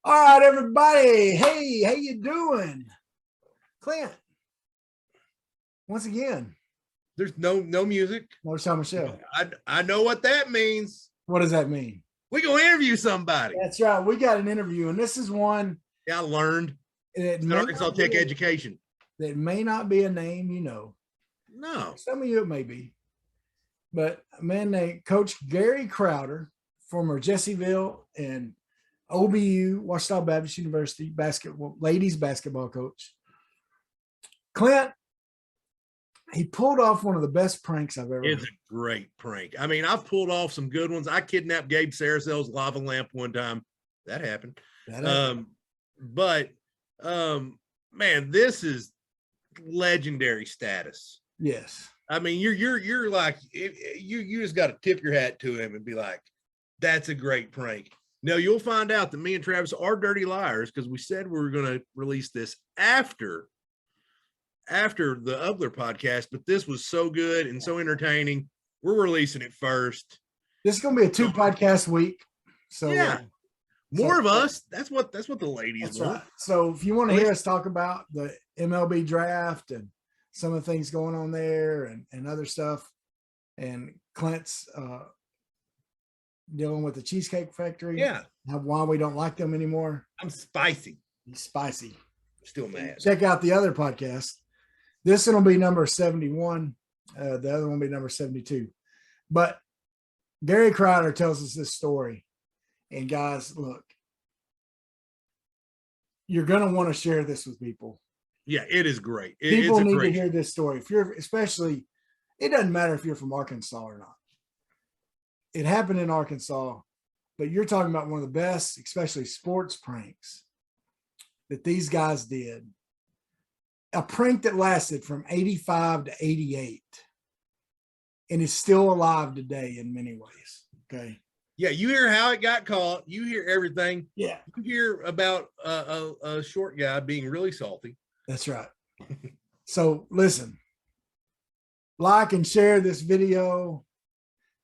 All right, everybody. Hey, how you doing? Clint, once again. There's no music. No Sean Michelle. I know what that means. What does that mean? We gonna interview somebody. That's right. We got an interview, and this is one. Yeah, I learned. It's Arkansas Tech education. That may not be a name you know. No. Some of you it may be. But a man named Coach Gary Crowder, former Jesseville and OBU, Ouachita Baptist University ladies basketball coach. Clint, he pulled off one of the best pranks I've ever heard. It's a great prank. I mean, I've pulled off some good ones. I kidnapped Gabe Saracel's lava lamp one time. That happened. Man, this is legendary status. Yes. I mean, you're like, you just got to tip your hat to him and be like, that's a great prank. Now you'll find out that me and Travis are dirty liars because we said we were going to release this after the other podcast, but this was so good and so entertaining. We're releasing it first. This is going to be a 2-podcast week. So yeah, more of us. That's what the ladies want. Right. So if you want to hear us talk about the MLB draft and some of the things going on there and other stuff, and Clint's dealing with the Cheesecake Factory. Yeah. Why we don't like them anymore. I'm spicy. He's spicy. Still mad. Check out the other podcast. This one will be number 71. The other one will be number 72. But Gary Crowder tells us this story. And guys, look, you're going to want to share this with people. Yeah, it is great. People need to hear this story. It doesn't matter if you're from Arkansas or not. It happened in Arkansas, but you're talking about one of the best, especially sports pranks that these guys did. A prank that lasted from 85 to 88 and is still alive today in many ways. Okay. Yeah, you hear how it got caught. You hear everything. Yeah. You hear about a short guy being really salty. That's right. So listen, like and share this video.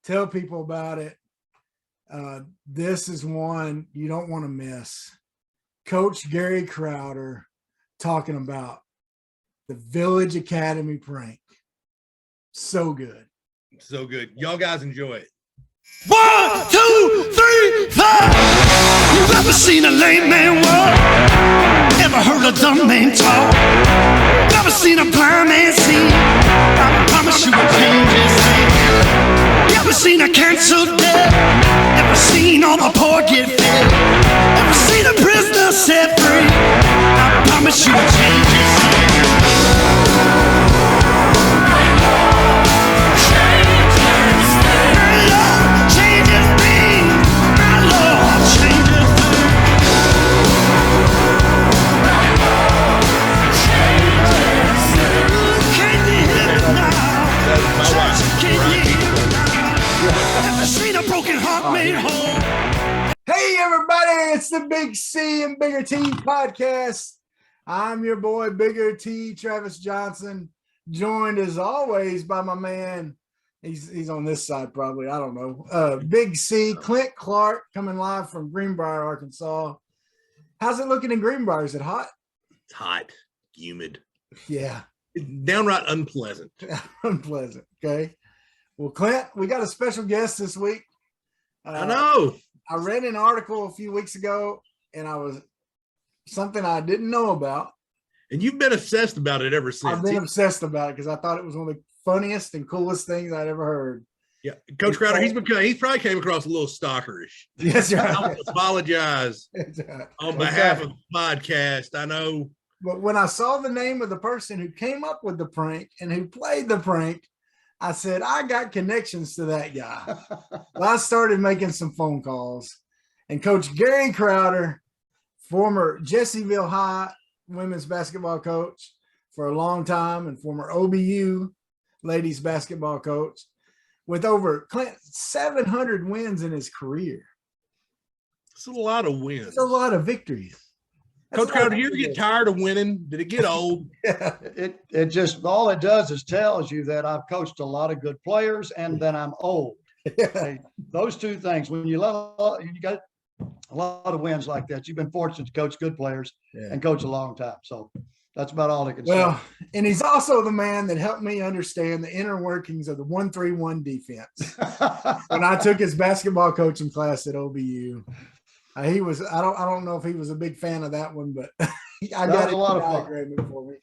Tell people about it. This is one you don't want to miss. Coach Gary Crowder talking about the Village Academy prank. So good. So good. Y'all guys enjoy it. 1, 2, 3, 4. You ever seen a lame man walk? Ever heard a dumb man talk? Never seen a blind man see? I promise you will change his thing. You ever seen a cancer dead? Ever seen all the poor get fed? Ever seen a prisoner set free? I promise you will change his thing. Hey everybody, it's the Big C and Bigger T podcast. I'm your boy Bigger T, Travis Johnson, joined as always by my man. He's on this side probably, I don't know. Big C, Clint Clark, coming live from Greenbrier, Arkansas. How's it looking in Greenbrier? Is it hot? It's hot, humid. Yeah. It's downright unpleasant. Unpleasant. Okay. Well, Clint, we got a special guest this week. I know. I read an article a few weeks ago, and something I didn't know about. And you've been obsessed about it ever since. I've been obsessed about it because I thought it was one of the funniest and coolest things I'd ever heard. Yeah, Coach Crowder, he's probably came across a little stalkerish. Yes, right. I apologize on behalf of the podcast. I know. But when I saw the name of the person who came up with the prank and who played the prank, I said, I got connections to that guy. Well, I started making some phone calls. And Coach Gary Crowder, former Jesseville High women's basketball coach for a long time and former OBU ladies basketball coach, with over 700 wins in his career. It's a lot of wins. It's a lot of victories. Coach Crowder, did you ever get tired of winning? Did it get old? Yeah, it just, all it does is tells you that I've coached a lot of good players and that I'm old. Yeah. Those two things, when you got a lot of wins like that. You've been fortunate to coach good players Yeah. and coach a long time. So that's about all I can Well, say. and he's also the man that helped me understand the inner workings of the 1-3-1 defense. When I took his basketball coaching class at OBU, he was, I don't know if he was a big fan of that one, but I got was a lot of fun. diagramming for me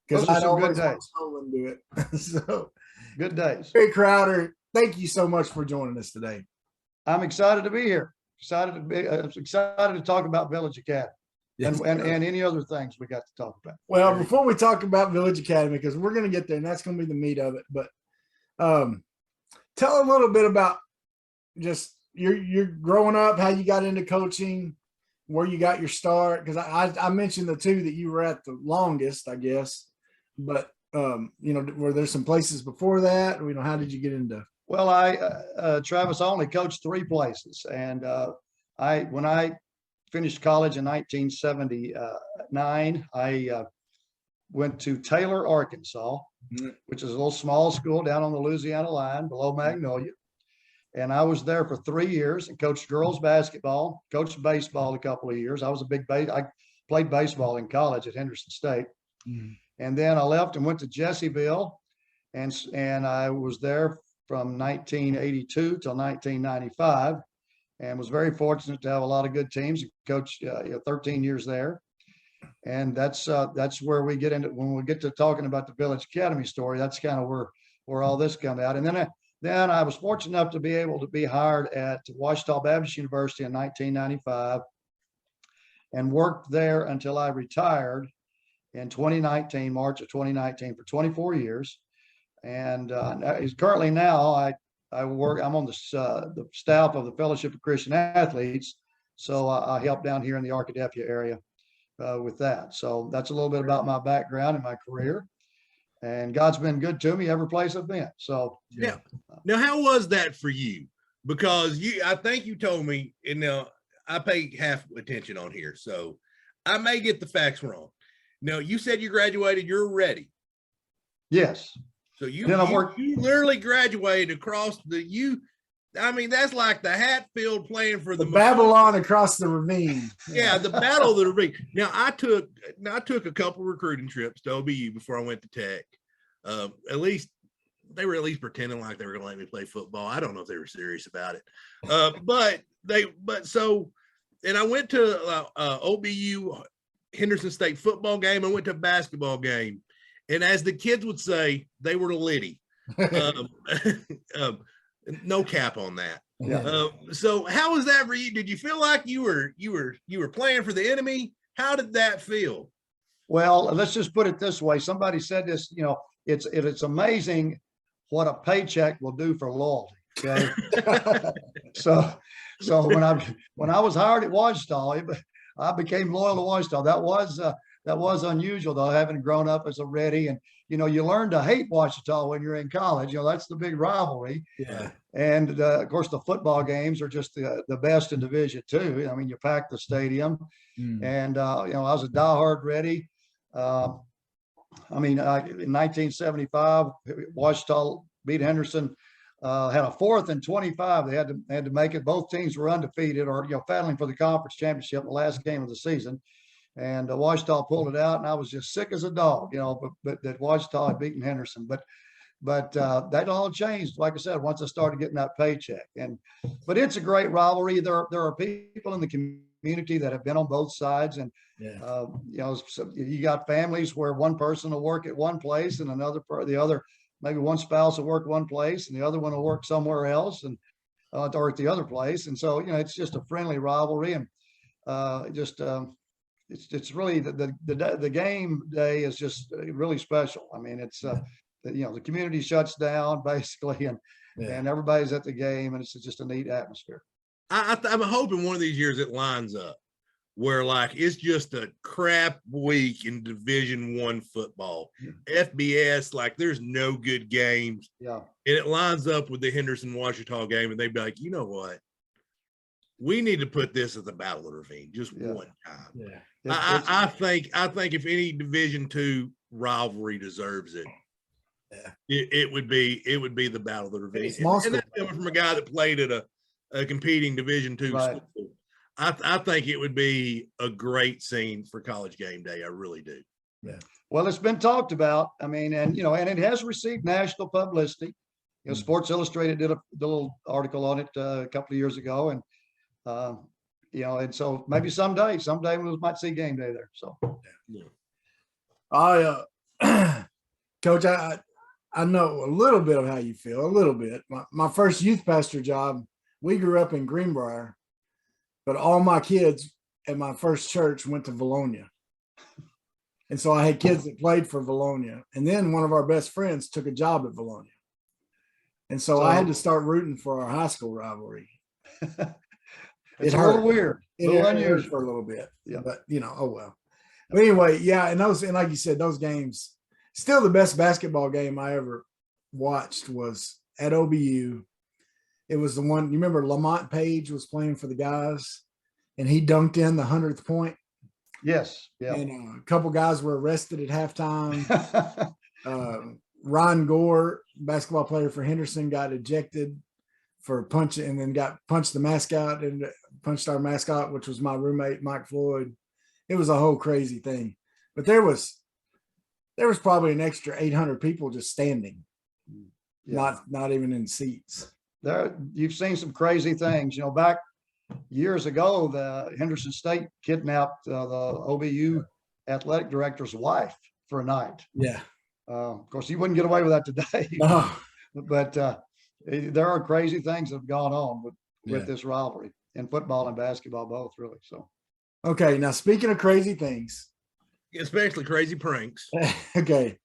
because Those are I'd some good always want days. Stolen do it. So, Good days. Barry Crowder, thank you so much for joining us today. I'm excited to be here. Excited to talk about Village Academy and any other things we got to talk about. Well, before we talk about Village Academy, because we're going to get there and that's going to be the meat of it, but tell a little bit about just your growing up, how you got into coaching, where you got your start. Because I mentioned the two that you were at the longest, I guess, but were there some places before that? Or, how did you get into? Well, Travis, I only coached 3 places, and when I finished college in 1979, I went to Taylor, Arkansas, which is a little small school down on the Louisiana line below Magnolia. And I was there for 3 years and coached girls basketball, coached baseball a couple of years. I was I played baseball in college at Henderson State. And then I left and went to Jesseville, and I was there from 1982 till 1995, and was very fortunate to have a lot of good teams and coach 13 years there. And that's where we get into, when we get to talking about the Village Academy story, that's kind of where all this come out. And then I was fortunate enough to be able to be hired at Ouachita Baptist University in 1995 and worked there until I retired in 2019, March of 2019, for 24 years. And currently now I'm on the staff of the Fellowship of Christian Athletes. So I help down here in the Arkadelphia area with that. So that's a little bit about my background and my career. And God's been good to me every place I've been. So yeah. Now, how was that for you? Because I think you told me, and now I pay half attention on here, so I may get the facts wrong. No, you said you graduated, you're ready. Yes. So you literally graduated across that's like the Hatfield playing for the Babylon across the ravine. Yeah, the Battle of the Ravine. Now I took a couple recruiting trips to OBU before I went to Tech. At least they were pretending like they were going to let me play football. I don't know if they were serious about it. And I went to OBU Henderson State football game. I went to a basketball game. And as the kids would say, they were litty. No cap on that. Yeah. So how was that for you? Did you feel like you were playing for the enemy? How did that feel? Well, let's just put it this way. Somebody said this, it's amazing what a paycheck will do for loyalty. Okay. So when I was hired at Ouachita, I became loyal to Ouachita. That was unusual, though, having grown up as a Reddy. And, you learn to hate Ouachita when you're in college. That's the big rivalry. Yeah. And, of course, the football games are just the best in Division II. I mean, you pack the stadium. And, I was a diehard Reddy. In 1975, Ouachita beat Henderson, had a 4th and 25. They had to make it. Both teams were undefeated or, battling for the conference championship in the last game of the season. And Ouachita pulled it out, and I was just sick as a dog, but that Ouachita had beaten Henderson. But that all changed, like I said, once I started getting that paycheck. But it's a great rivalry. There are people in the community that have been on both sides, and so you got families where one person will work at one place and maybe one spouse will work one place and the other one will work somewhere else and or at the other place. And so it's just a friendly rivalry, and it's really the game day is just really special. I mean, it's the community shuts down basically, and everybody's at the game, and it's just a neat atmosphere. I'm hoping one of these years it lines up where it's just a crap week in Division I football. FBS, there's no good games. Yeah. And it lines up with the Henderson Ouachita game, and they'd be like, you know what? We need to put this at the Battle of the Ravine just one time. Yeah. I think if any Division II rivalry deserves it, it would be the Battle of the Ravine. And that's coming from a guy that played at a competing Division II school. I think it would be a great scene for College Game Day. I really do. Well, it's been talked about. I mean, and and it has received national publicity. Sports Illustrated did a little article on it a couple of years ago, and and so maybe someday we might see Game Day there. So, Coach, I know a little bit of how you feel. A little bit. My first youth pastor job, we grew up in Greenbrier, but all my kids at my first church went to Valonia. And so I had kids that played for Valonia. And then one of our best friends took a job at Valonia. And so I had to start rooting for our high school rivalry. It's a little weird. It hurt for a little bit. Yeah. But oh well. But anyway, yeah, and like you said, those games, still the best basketball game I ever watched was at OBU. It was the one, you remember Lamont Page was playing for the guys and he dunked in the 100th point. Yes. Yeah. And a couple guys were arrested at halftime. Ron Gore, basketball player for Henderson, got ejected for punching and then got punched the mascot and punched our mascot, which was my roommate, Mike Floyd. It was a whole crazy thing. But there was probably an extra 800 people just standing, not even in seats. You've seen some crazy things. Back years ago, the Henderson State kidnapped the OBU athletic director's wife for a night. Yeah. Of course, you wouldn't get away with that today. No. But there are crazy things that have gone on with this rivalry in football and basketball both, really. So, okay. Now, speaking of crazy things, especially crazy pranks. Okay.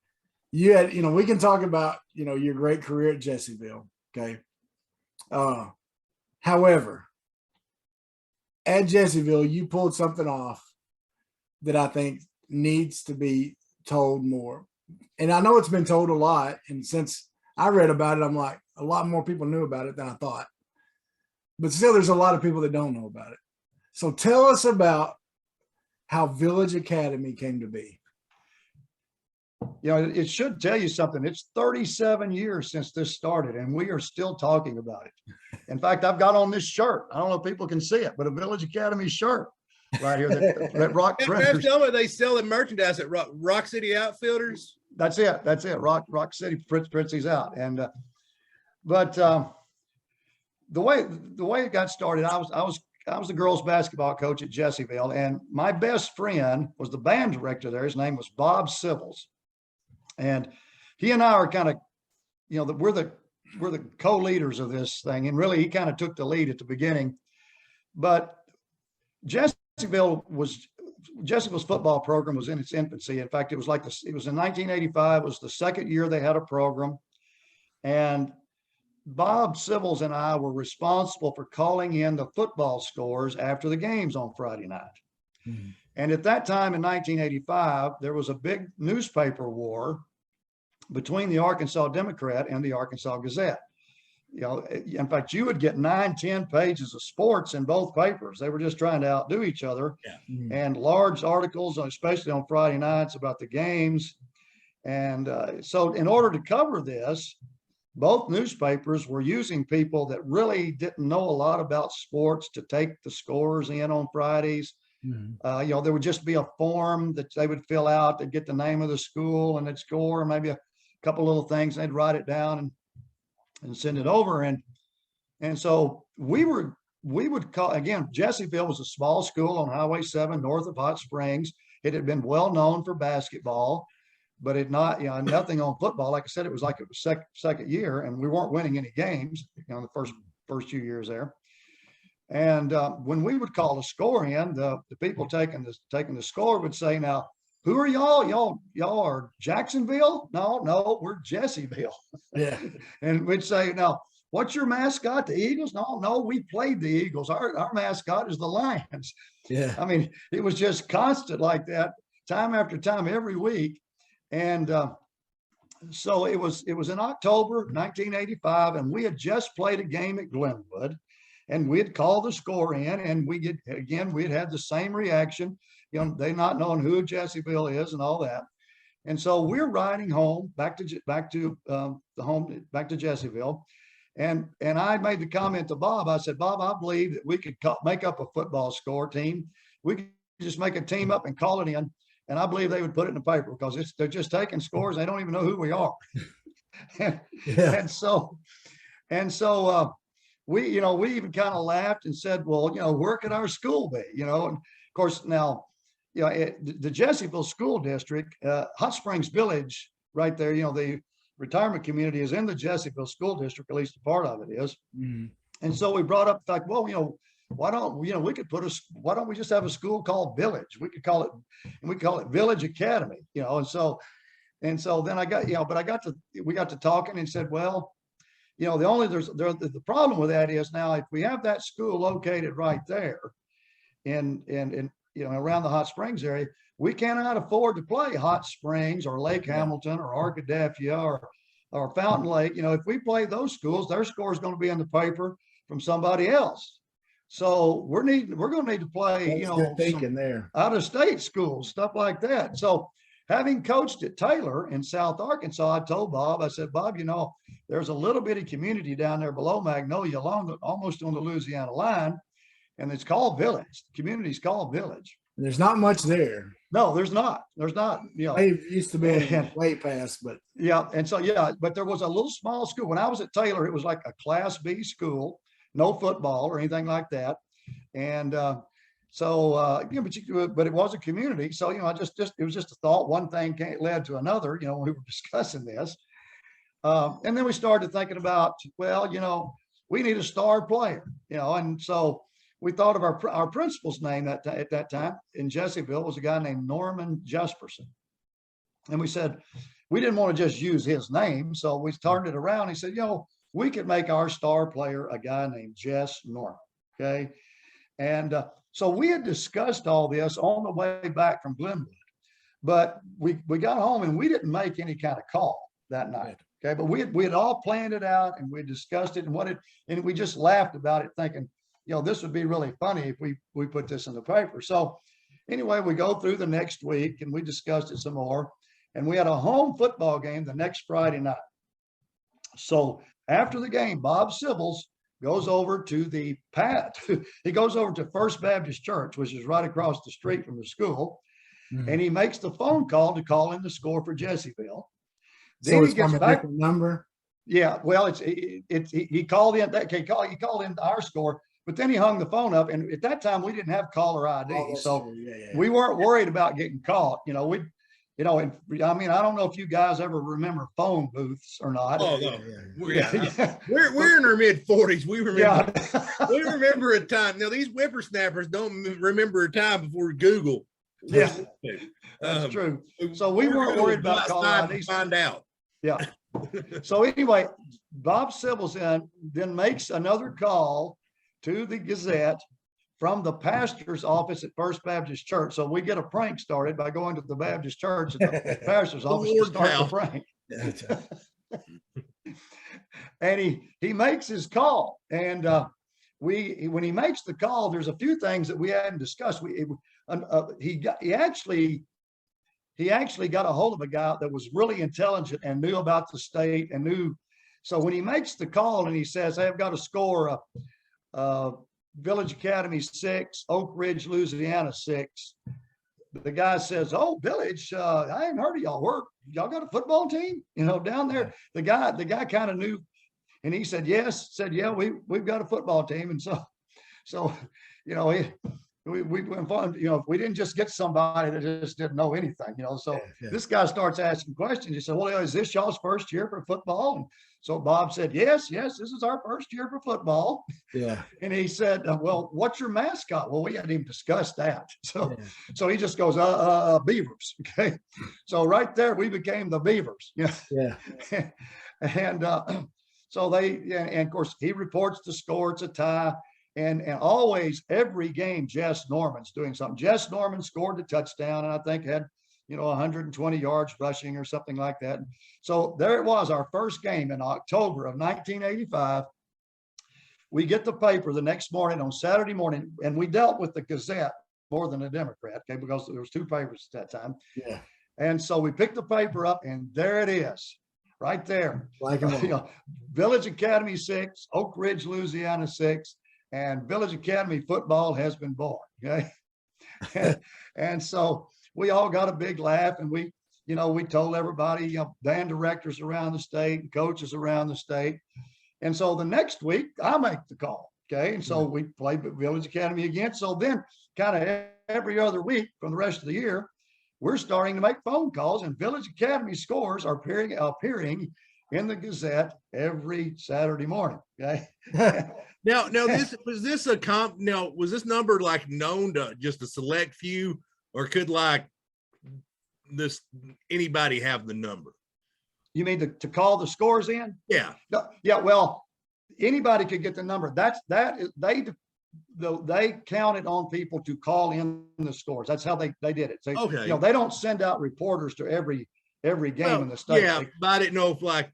You had, we can talk about, your great career at Jesseville. Okay. However, at Jesseville, you pulled something off that I think needs to be told more. And I know it's been told a lot. And since I read about it, I'm like, a lot more people knew about it than I thought. But still, there's a lot of people that don't know about it. So tell us about how Village Academy came to be. It should tell you something. It's 37 years since this started, and we are still talking about it. In fact, I've got on this shirt. I don't know if people can see it, but a Village Academy shirt right here that Rock Printers. Tell me they sell the merchandise at Rock City Outfitters. That's it. Rock City prints these out. And but the way it got started, I was the girls basketball coach at Jesseville, and my best friend was the band director there. His name was Bob Sivils, and he and I are kind of, we're the co-leaders of this thing, and really he kind of took the lead at the beginning. But Jesseville's football program was in its infancy. In fact, it was in 1985. It was the second year they had a program, and Bob Sivils and I were responsible for calling in the football scores after the games on Friday night. Mm-hmm. And at that time in 1985, there was a big newspaper war between the Arkansas Democrat and the Arkansas Gazette. In fact, you would get 9-10 pages of sports in both papers. They were just trying to outdo each other. Yeah. Mm-hmm. And large articles, especially on Friday nights, about the games. And so in order to cover this, both newspapers were using people that really didn't know a lot about sports to take the scores in on Fridays. Mm-hmm. There would just be a form that they would fill out. They'd get the name of the school and they'd score, maybe a couple little things. And they'd write it down and send it over. And so we would call, again, Jesseville was a small school on Highway 7 north of Hot Springs. It had been well known for basketball, but nothing on football. Like I said, it was second year, and we weren't winning any games, the first few years there. And when we would call the score in, the people taking the score would say, "Now, who are y'all? Y'all are Jacksonville? No, we're Jesseville." Yeah. And we'd say, "Now, what's your mascot? The Eagles?" No, we played the Eagles. Our mascot is the Lions. Yeah. I mean, it was just constant like that, time after time, every week. And so it was in October 1985, and we had just played a game at Glenwood, and we'd call the score in, and we'd had the same reaction, they not knowing who Jesseville is and all that. And so we're riding home back to Jesseville, And I made the comment to Bob. I said, Bob, I believe that we could make up a football score team. We could just make a team up and call it in. And I believe they would put it in the paper because they're just taking scores. They don't even know who we are. and, Yeah. and so we even kind of laughed and said, well, where could our school be? And of course now, the Jesseville School District, Hot Springs Village, right there. The retirement community is in the Jesseville School District, at least a part of it is. Mhm. And so we brought up like, well, why don't we why don't we just have a school called Village? We could call it Village Academy, and so then we got to talking and said, well, the problem with that is now if we have that school located right there in around the Hot Springs area, we cannot afford to play Hot Springs or Lake Hamilton or Arkadelphia or Fountain Lake. If we play those schools, their score is going to be in the paper from somebody else. So we're going to need to play, thinking there, out of state schools, stuff like that. So having coached at Taylor in South Arkansas, I told Bob, I said, Bob, there's a little bitty community down there below Magnolia, almost on the Louisiana line, and it's called Village. The community's called Village. There's not much there. No, there's not. It used to be way past, but yeah. And so, but there was a little small school. When I was at Taylor, it was like a Class B school, no football or anything like that. And but it was a community. So, it was just a thought. One thing led to another, when we were discussing this. And then we started thinking about, well, we need a star player, and so we thought of our principal's name at that time in Jesseville was a guy named Norman Jesperson. And we said, we didn't want to just use his name. So we turned it around. He said, we could make our star player a guy named Jess Norman. Okay. And so we had discussed all this on the way back from Glenwood, but we got home and we didn't make any kind of call that night. Okay. But we had all planned it out and we discussed it and we just laughed about it thinking, this would be really funny if we put this in the paper. So anyway, we go through the next week and we discussed it some more. And we had a home football game the next Friday night. So after the game, Bob Sibbles goes over to he goes over to First Baptist Church, which is right across the street from the school. Mm-hmm. And he makes the phone call to call in the score for Jesseville. Then so he gets back a number. Yeah, well, he called in he called in our score. But then he hung the phone up, and at that time we didn't have caller ID, so we weren't worried about getting caught. And I don't know if you guys ever remember phone booths or not. Oh no, we're in our mid-40s. We remember, we remember a time. Now these whippersnappers don't remember a time before Google. Yeah, that's true. So we weren't worried about caller ID. Find out. Yeah. So anyway, Bob Sibbles then makes another call to the Gazette from the pastor's office at First Baptist Church. So we get a prank started by going to the Baptist Church at the pastor's office to start the prank. And he makes his call. And when he makes the call, there's a few things that we hadn't discussed. He actually got a hold of a guy that was really intelligent and knew about the state and knew. So when he makes the call and he says, hey, I've got a score Village Academy 6, Oak Ridge, Louisiana 6. The guy says, oh, Village, I ain't heard of y'all. Y'all got a football team, down there. The guy kind of knew, and he said, yes, yeah, we've got a football team. And so we went fun, we didn't just get somebody that just didn't know anything, so this guy starts asking questions. He said, well, is this y'all's first year for football? And so Bob said, yes, this is our first year for football. Yeah. And he said, well, what's your mascot? Well, we hadn't even discussed that. So he just goes, Beavers. Okay. So right there, we became the Beavers. Yeah. And so and of course, he reports the score. It's a tie. And always, every game, Jess Norman's doing something. Jess Norman scored the touchdown and I think had 120 yards rushing or something like that. So there it was, our first game in October of 1985. We get the paper the next morning on Saturday morning, and we dealt with the Gazette more than the Democrat, okay, because there was two papers at that time. Yeah. And so we picked the paper up, and there it is, right there. Like 'em You all. know, Village Academy 6, Oak Ridge, Louisiana 6, and Village Academy football has been born. Okay. And so we all got a big laugh, and we told everybody, band directors around the state and coaches around the state. And so the next week I make the call. Okay. And so we played Village Academy again. So then kind of every other week from the rest of the year, we're starting to make phone calls, and Village Academy scores are appearing in the Gazette every Saturday morning. Okay. Now, was this number like known to just a select few, or could like this anybody have the number? You mean to call the scores in? Yeah. No, yeah. Well, anybody could get the number. They counted on people to call in the scores. That's how they did it. Okay. They don't send out reporters to every game in the state. Yeah, but I didn't know if like,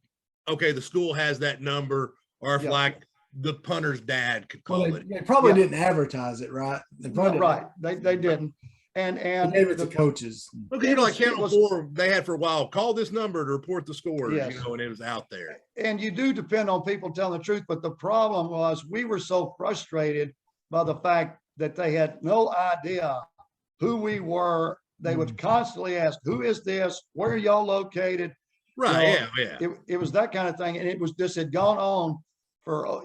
okay, the school has that number, or if like the punter's dad could call it. They probably didn't advertise it, right? They probably right. They didn't. And they gave it to coaches. Okay, like Channel 4, they had for a while, call this number to report the scores, Yes. and it was out there. And you do depend on people telling the truth, but the problem was we were so frustrated by the fact that they had no idea who we were. They would constantly ask, who is this? Where are y'all located? Right, yeah. It was that kind of thing. And this had gone on for,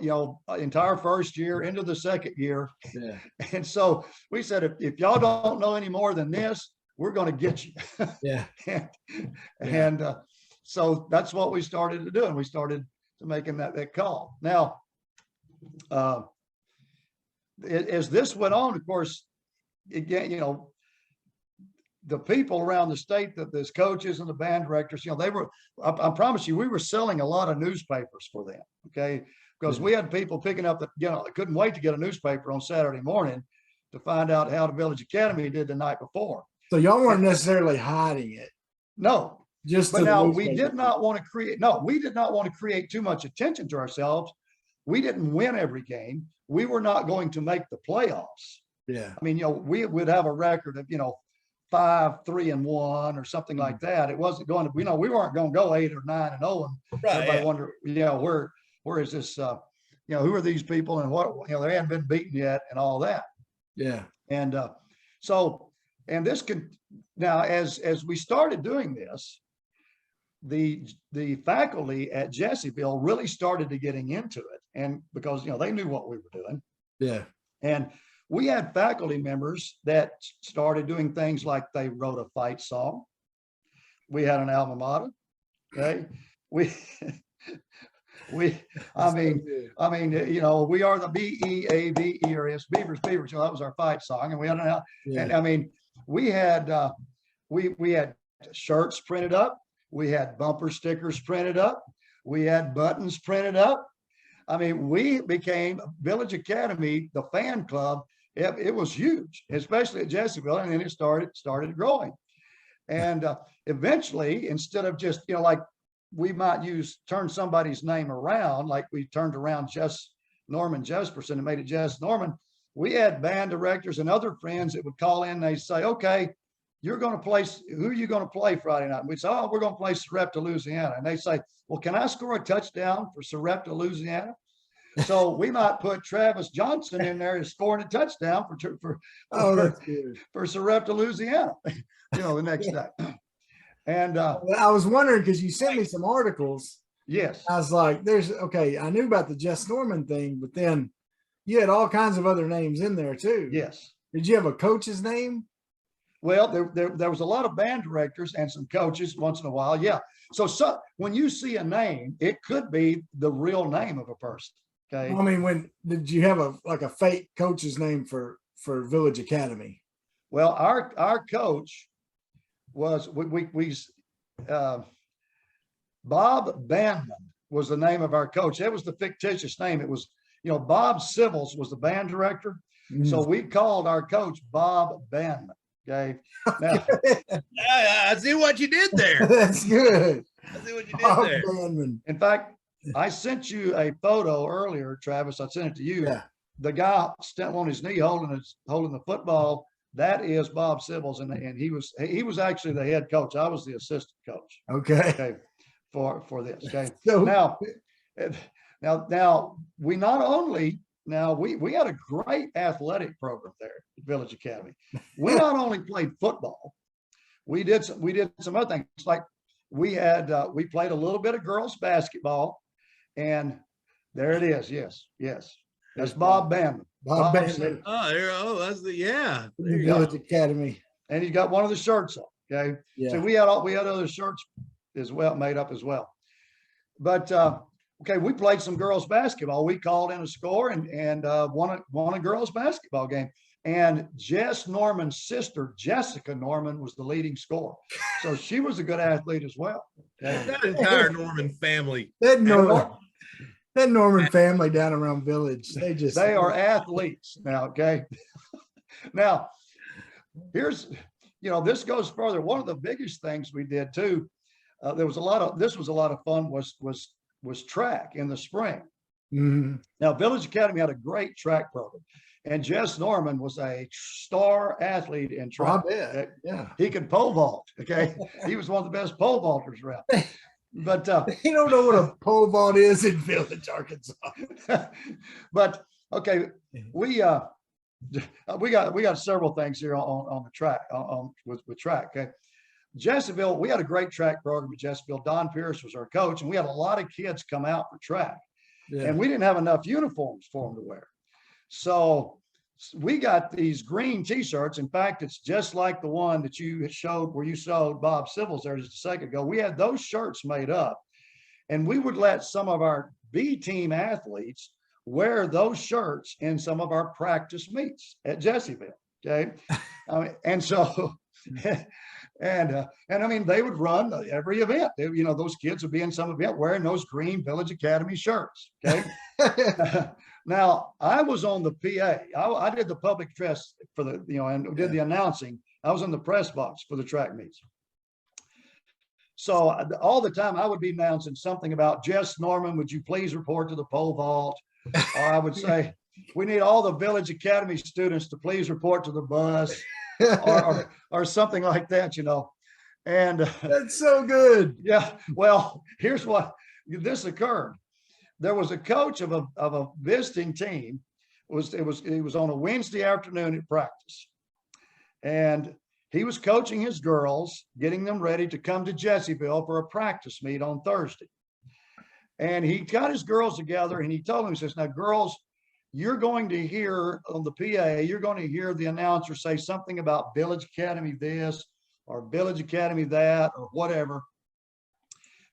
entire first year into the second year. Yeah. And so we said, if y'all don't know any more than this, we're going to get you. Yeah. and so that's what we started to do. And we started to making that call. Now, as this went on, of course, again, the people around the state, that there's coaches and the band directors, I promise you, we were selling a lot of newspapers for them. Okay. Because we had people picking up that, couldn't wait to get a newspaper on Saturday morning to find out how the Village Academy did the night before. So y'all weren't necessarily hiding it. No. Just But now we did not want to create too much attention to ourselves. We didn't win every game. We were not going to make the playoffs. Yeah. I mean, we would have a record of, 5-3-1 or something like that. It wasn't going to, we weren't going to go 8 or 9-0. And Right, everybody wonder, where is this, who are these people, and what, they hadn't been beaten yet, and all that. Yeah. And and this could, now as we started doing this, the faculty at Jesseville really started to getting into it, and because they knew what we were doing. Yeah. And we had faculty members that started doing things like they wrote a fight song. We had an alma mater. Okay. We we are the BEAVERS, Beavers. That was our fight song. And we had we had shirts printed up. We had bumper stickers printed up. We had buttons printed up. I mean, we became Village Academy, the fan club. It was huge, especially at Jesseville, and then it started growing. And eventually, instead of just, like we might turn somebody's name around, like we turned around Norman Jesperson and made it Jess Norman, we had band directors and other friends that would call in, and they say, okay, you're going to play, who are you going to play Friday night? And we'd say, oh, we're going to play Sarepta, Louisiana. And they say, well, can I score a touchdown for Sarepta, Louisiana? So we might put Travis Johnson in there as scoring a touchdown for Sarepta, Louisiana, the next day. And I was wondering, because you sent me some articles. Yes. I was like, I knew about the Jess Norman thing, but then you had all kinds of other names in there too. Yes. Did you have a coach's name? Well, there was a lot of band directors and some coaches once in a while. Yeah. So when you see a name, it could be the real name of a person. Okay. I mean, did you have a fake coach's name for Village Academy? Well, our coach was Bob Bandman was the name of our coach. That was the fictitious name. It was, Bob Sibbles was the band director. Mm. So we called our coach Bob Bandman. Okay. Now, I see what you did there. That's good. I see what you did Bob there. Bandman. In fact, I sent you a photo earlier, Travis. I sent it to you. Yeah. The guy standing on his knee holding the football. That is Bob Sibbles, and he was actually the head coach. I was the assistant coach. Okay. for this. Okay. So Now, now we not only now we had a great athletic program there at Village Academy. We not only played football, we did some other things. Like we played a little bit of girls basketball, and there it is. Yes. That's Bob Bandman. Bob Bandman, That's there you Village go. Academy. And he's got one of the shirts on. Okay. Yeah. So we had other shirts as well, made up as well. But okay, we played some girls basketball. We called in a score and won a girls basketball game. And Jess Norman's sister, Jessica Norman, was the leading scorer. So she was a good athlete as well. Okay. That entire Norman family. That Norman family down around Village, they are athletes now. Okay. Now, here's, this goes further. One of the biggest things we did too, this was a lot of fun, was track in the spring. Mhm. Now, Village Academy had a great track program, and Jess Norman was a star athlete in track. I bet. Yeah. He could pole vault. Okay. He was one of the best pole vaulters around. But You don't know what a pole vault is in Village, Arkansas. but okay, we got several things here on the track with track. Okay. Jesseville, we had a great track program at Jesseville. Don Pierce was our coach, and we had a lot of kids come out for track. Yeah. And we didn't have enough uniforms for them to wear. So we got these green t-shirts. In fact, it's just like the one that you showed where you showed Bob Civils there just a second ago. We had those shirts made up, and we would let some of our B team athletes wear those shirts in some of our practice meets at Jesseville. Okay. And so, and I mean, they would run every event. Those kids would be in some event wearing those green Village Academy shirts. Okay. Now, I was on the PA. I did the public address for and did the announcing. I was in the press box for the track meets. So all the time I would be announcing something about Jess Norman, would you please report to the pole vault? Or I would say, we need all the Village Academy students to please report to the bus, or something like that, And That's so good. yeah, well, here's what this occurred. There was a coach of a visiting team. It was on a Wednesday afternoon at practice, and he was coaching his girls, getting them ready to come to Jesseville for a practice meet on Thursday. And he got his girls together, and he told them, he says, now girls, you're going to hear on the PA, you're going to hear the announcer say something about Village Academy this or Village Academy that or whatever.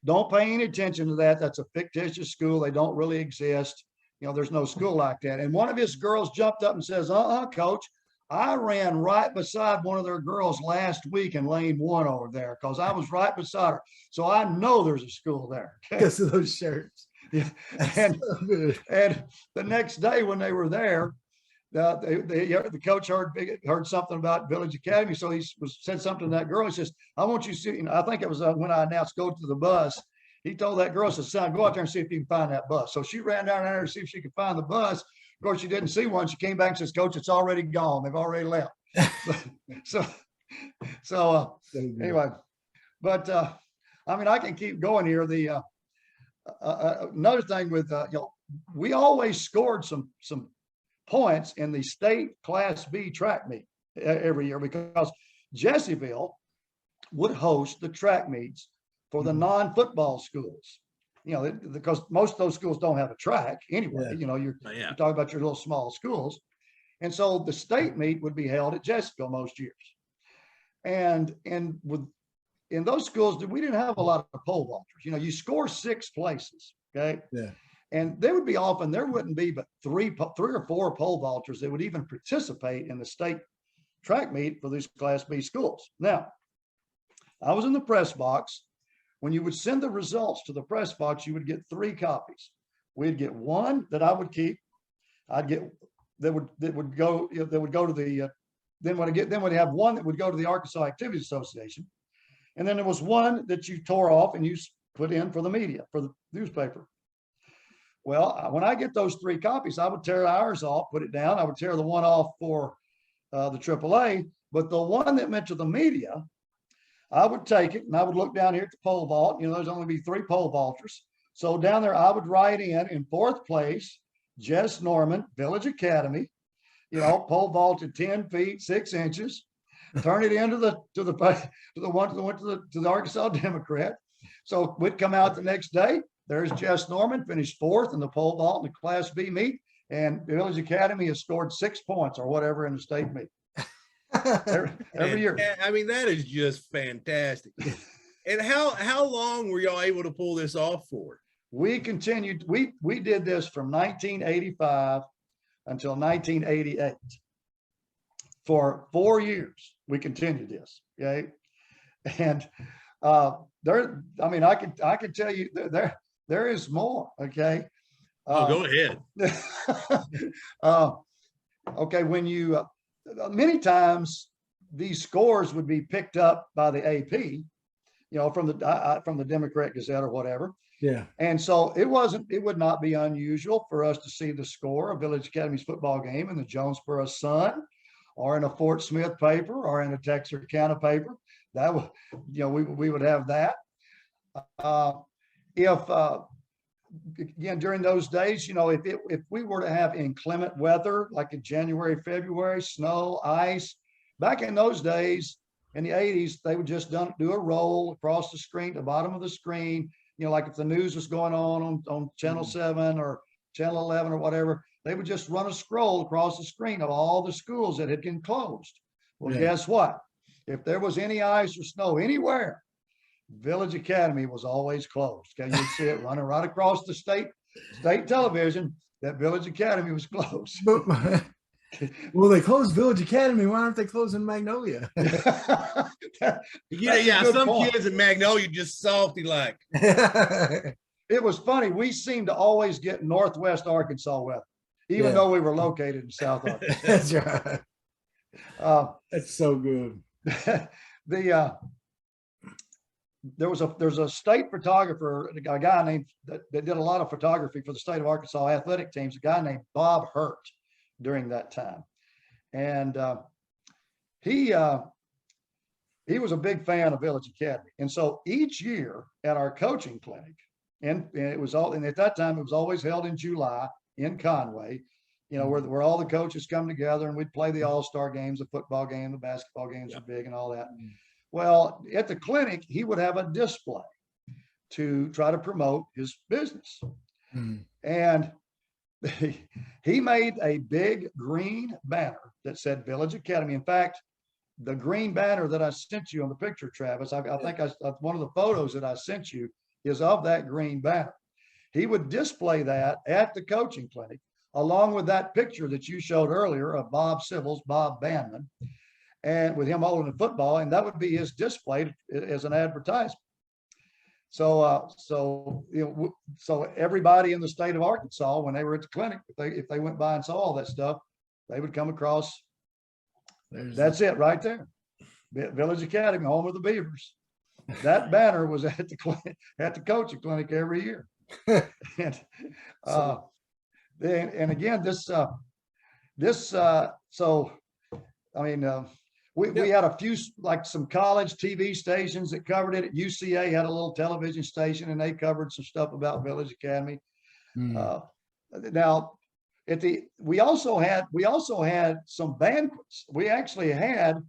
Don't pay any attention to that. That's a fictitious school. They don't really exist. There's no school like that. And one of his girls jumped up and says, coach, I ran right beside one of their girls last week in lane 1 over there because I was right beside her. So I know there's a school there. Because of those shirts. Yeah. And the next day when they were there, the coach heard something about Village Academy. So he said something to that girl. He says, I want you to see, I think it was when I announced go to the bus. He told that girl, said, son, go out there and see if you can find that bus. So she ran down there to see if she could find the bus. Of course, she didn't see one. She came back and says, coach, it's already gone. They've already left. So anyway, but I mean, I can keep going here. The another thing with, we always scored some points in the state Class B track meet every year because Jesseville would host the track meets for the non-football schools, because most of those schools don't have a track anyway. Yeah. You're talking about your little small schools. And so the state meet would be held at Jesseville most years. And in those schools, we didn't have a lot of pole vaulters. You score 6 places. Okay. Yeah. And there wouldn't be but three or four pole vaulters that would even participate in the state track meet for these Class B schools. Now, I was in the press box. When you would send the results to the press box, you would get 3 copies. We'd get one that I would keep. I'd get that would go to the then we'd have one that would go to the Arkansas Activities Association, and then there was one that you tore off and you put in for the media, for the newspaper. Well, when I get those 3 copies, I would tear ours off, put it down. I would tear the one off for the AAA, but the one that went to the media, I would take it and I would look down here at the pole vault. You know, there's only be 3 pole vaulters. So down there, I would write in 4th place, Jess Norman, Village Academy, you know, pole vaulted 10 feet, 6 inches, turn it into the Arkansas Democrat. So we'd come out the next day. There's Jess Norman, finished 4th in the pole vault in the Class B meet. And the Village Academy has scored 6 points or whatever in the state meet. Every year. I mean, that is just fantastic. And how long were y'all able to pull this off for? We continued, we did this from 1985 until 1988. For 4 years, we continued this. Okay. And there, I mean, I can tell you there is more. Okay. Go ahead. Okay. When you, many times these scores would be picked up by the AP, you know, from the Democrat Gazette or whatever. Yeah. And so it would not be unusual for us to see the score of Village Academy's football game in the Jonesboro Sun or in a Fort Smith paper or in a Texarkana paper. That would, you know, we would have that. Again, during those days, you know, if we were to have inclement weather, like in January, February, snow, ice, back in those days, in the 80s, they would just do a roll across the screen, the bottom of the screen, you know, like if the news was going on Channel 7 or Channel 11 or whatever, they would just run a scroll across the screen of all the schools that had been closed. Well, guess what? If there was any ice or snow anywhere, Village Academy was always closed. Okay, you'd see it running right across the state television that Village Academy was closed. Well, they closed Village Academy. Why aren't they closing Magnolia? Yeah. Some point. Kids in Magnolia just salty like. It was funny. We seemed to always get Northwest Arkansas weather, even though we were located in South Arkansas. That's right. That's so good. There's a state photographer, a guy named that did a lot of photography for the state of Arkansas athletic teams, a guy named Bob Hurt during that time. And he was a big fan of Village Academy. And so each year at our coaching clinic, and it was all, and at that time it was always held in July in Conway, you know, where all the coaches come together and we'd play the all-star games, the football game, the basketball games are big and all that. Well, at the clinic, he would have a display to try to promote his business. And he made a big green banner that said Village Academy. In fact, the green banner that I sent you on the picture, Travis, I think one of the photos that I sent you is of that green banner. He would display that at the coaching clinic, along with that picture that you showed earlier of Bob Civils, Bob Bandman, and with him holding the football, and that would be his display as an advertisement. So, so everybody in the state of Arkansas, when they were at the clinic, if they went by and saw all that stuff, they would come across. That's it right there, Village Academy, home of the Beavers. That banner was at the clinic, at the coaching clinic every year. And again, so I mean. We had a few, like some college TV stations that covered it. At UCA had a little television station and they covered some stuff about Village Academy. Now we also had some banquets. We actually had,